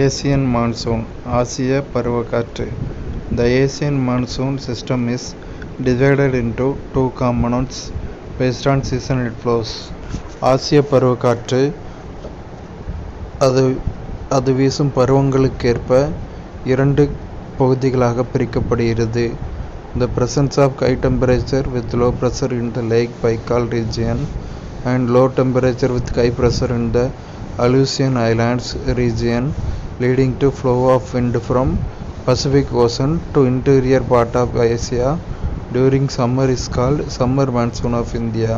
Asian monsoon, ஆசிய பருவக்காற்று. The Asian monsoon system is divided into two components based on season it flows. ஆசிய பருவக்காற்று அது வீசும் பருவங்களுக்கேற்ப இரண்டு பகுதிகளாக பிரிக்கப்படுகிறது. The presence of high temperature with low pressure in the Lake Baikal region and low temperature with high pressure in the Aleutian Islands region, leading to flow of wind from Pacific Ocean to interior part of Asia during summer is called summer monsoon of India.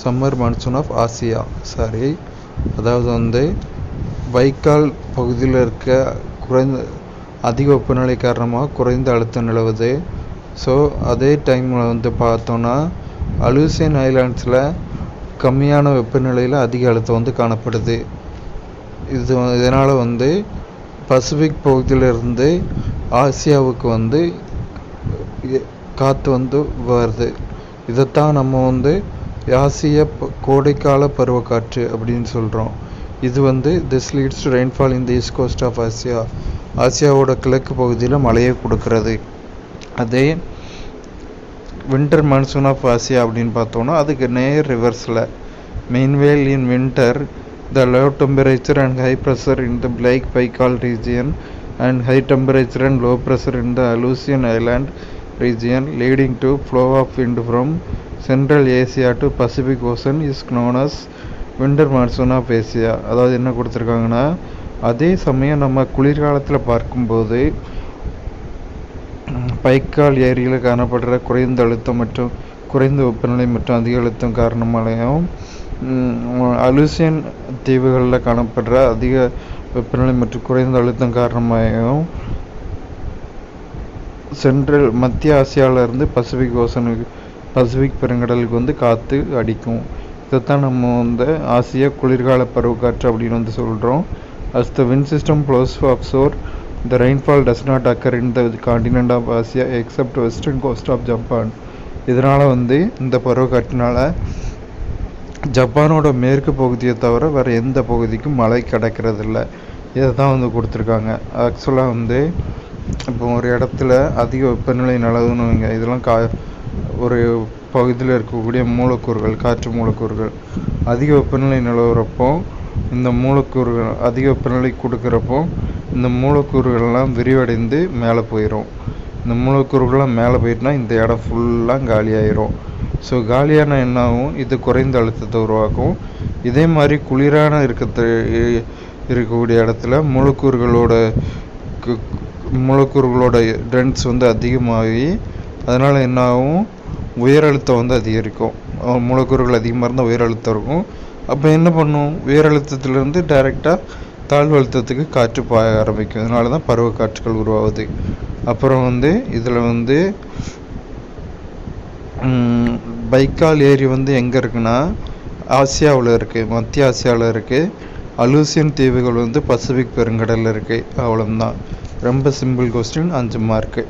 Summer monsoon of Asia. அதாவது வைக்கால் பகுதியில் இருக்க அதிக வெப்பநிலை காரணமாக குறைந்த அழுத்தம் நிலவுது. So அதே டைமில் பார்த்தோன்னா அலூசியன் ஐலாண்ட்ஸில் கம்மியான வெப்பநிலையில் அதிக அழுத்தம் காணப்படுது. இதனால் பசிபிக் பகுதியிலிருந்து ஆசியாவுக்கு காற்று வருது. இதைத்தான் நம்ம ஆசிய கோடைக்கால பருவக்காற்று அப்படின்னு சொல்கிறோம். இது this leads to rainfall in the east coast of Asia. ஆசியாவோட கிழக்கு பகுதியில் மழையை கொடுக்கறது. அதே வின்டர் மான்சூன் ஆஃப் ஆசியா அப்படின்னு பார்த்தோன்னா அதுக்கு நேர் ரிவர்ஸில். மெயின்வேல் in winter the low temperature and high pressure in the Lake Baikal region and high temperature and low pressure in the Aleutian Island region, leading to flow of wind from Central Asia to Pacific Ocean is known as winter monsoon of Asia. அதாவது என்ன கொடுத்துருக்காங்கன்னா, அதே சமயம் நம்ம குளிர்காலத்தில் பார்க்கும்போது பைக்கால் ஏரியில் காணப்படுற குறைந்த அழுத்தம் மற்றும் குறைந்த வெப்பநிலை மற்றும் அதிக அழுத்தம் காரணமாகவும் அலூசியன் தீவுகளில் காணப்படுற அதிக வெப்பநிலை மற்றும் குறைந்த அழுத்தம் காரணமாகவும் மத்திய ஆசியாவிலேருந்து பசிபிக் பெருங்கடலுக்கு காற்று அடிக்கும். இதைத்தான் நம்ம ஆசிய குளிர்கால பருவக்காற்று அப்படின்னு சொல்கிறோம். As the wind system flows offshore, the rainfall does not occur in the continent of Asia except western coast of Japan. இதனால் இந்த பருவக்காற்றினால ஜப்பானோட மேற்கு பகுதியை தவிர வேறு எந்த பகுதிக்கும் மழை கிடைக்கிறதில்ல. இதை தான் கொடுத்துருக்காங்க. ஆக்சுவலாக இப்போ ஒரு இடத்துல அதிக வெப்பநிலை நிலவுன்னு வைங்க. இதெல்லாம் ஒரு பகுதியில் இருக்கக்கூடிய மூலக்கூறுகள், காற்று மூலக்கூறுகள் அதிக வெப்பநிலை நிலவுறப்போ இந்த மூலக்கூறுகள் அதிக வெப்பநிலை கொடுக்குறப்போ இந்த மூலக்கூறுகள்லாம் விரிவடைந்து மேலே போயிடும். இந்த மூலக்கூறுகள்லாம் மேலே போயிட்டுனா இந்த இடம் ஃபுல்லாக காலியாயிரும். ஸோ காலியான என்னாகும், இது குறைந்த அழுத்தத்தை உருவாக்கும். இதே மாதிரி குளிரான இருக்கக்கூடிய இடத்துல மூலக்கூறுகளோட டென்ஸ் அதிகமாகி அதனால் என்னாகும், உயர் அழுத்தம் அதிகரிக்கும். மூலக்கூறுகள் அதிகமாக இருந்தால் உயர் அழுத்தம் இருக்கும். அப்போ என்ன பண்ணும், உயர் அழுத்தத்திலேருந்து டைரெக்டாக தாழ்வு அழுத்தத்துக்கு காற்று பாய ஆரம்பிக்கும். இதனால தான் பருவக்காற்றுகள் உருவாகுது. அப்புறம் இதில் பைக்கால் ஏரி எங்கே இருக்குன்னா ஆசியாவில் இருக்குது, மத்திய ஆசியாவில் இருக்குது. அலூசியன் தீவுகள் பசிபிக் பெருங்கடலில் இருக்குது. அவ்வளோதான். ரொம்ப சிம்பிள் கொஸ்டின், 5 மார்க்கு.